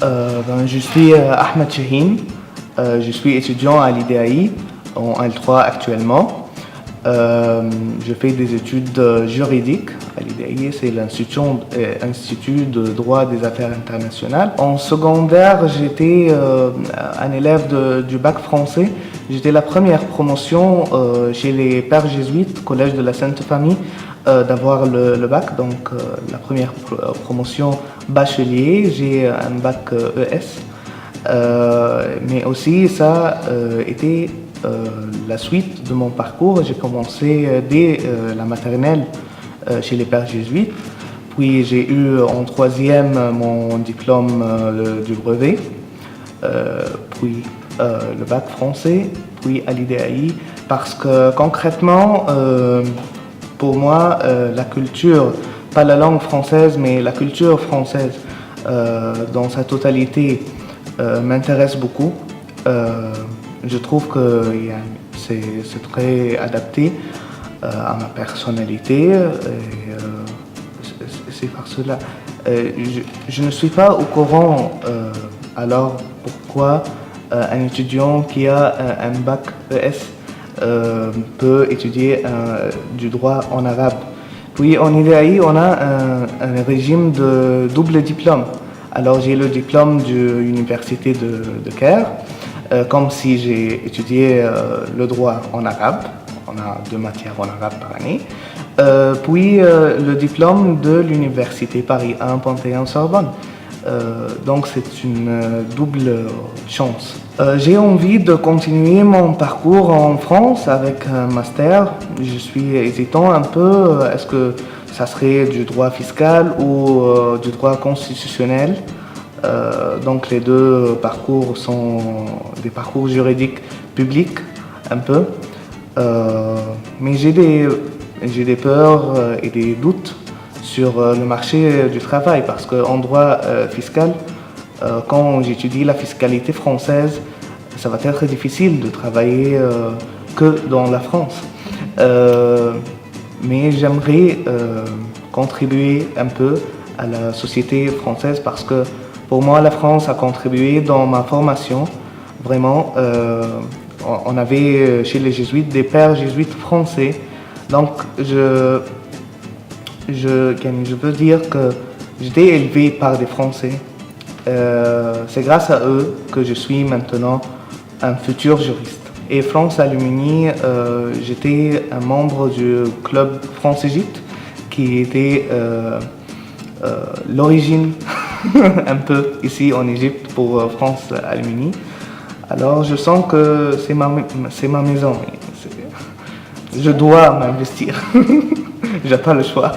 Je suis Ahmed Chahine, je suis étudiant à l'IDAI en L3 actuellement. Je fais des études juridiques à l'IDAI, c'est l'Institut de droit des affaires internationales. En secondaire, j'étais un élève du bac français. J'étais la première promotion chez les Pères Jésuites, Collège de la Sainte Famille, d'avoir le bac, donc la première promotion bachelier. J'ai un bac ES, mais aussi ça était la suite de mon parcours. J'ai commencé dès la maternelle chez les Pères Jésuites, puis j'ai eu en troisième mon diplôme du brevet, puis le bac français, puis à l'IDAI, parce que concrètement, pour moi, la culture, pas la langue française, mais la culture française dans sa totalité m'intéresse beaucoup. Je trouve que c'est très adapté à ma personnalité. C'est par cela. Je ne suis pas au courant alors pourquoi un étudiant qui a un bac ES peut étudier du droit en arabe. Puis en IDAI, on a un régime de double diplôme. Alors j'ai le diplôme de l'université de Caire, comme si j'ai étudié le droit en arabe. On a 2 matières en arabe par année. Puis le diplôme de l'université Paris 1 Panthéon-Sorbonne. Donc c'est une double chance. J'ai envie de continuer mon parcours en France avec un master. Je suis hésitant un peu, est-ce que ça serait du droit fiscal ou du droit constitutionnel. Donc les deux parcours sont des parcours juridiques publics un peu. Mais j'ai des peurs et des doutes sur le marché du travail, parce qu'en droit fiscal, quand j'étudie la fiscalité française, ça va être difficile de travailler que dans la France. Mais j'aimerais contribuer un peu à la société française, parce que pour moi, la France a contribué dans ma formation. Vraiment, on avait chez les jésuites des pères jésuites français. Donc, je veux dire que j'étais élevé par des Français. C'est grâce à eux que je suis maintenant un futur juriste. Et France Alumni, j'étais un membre du club France-Égypte, qui était l'origine un peu ici en Égypte pour France Alumni. Alors je sens que c'est ma maison. Je dois m'investir. J'ai pas le choix.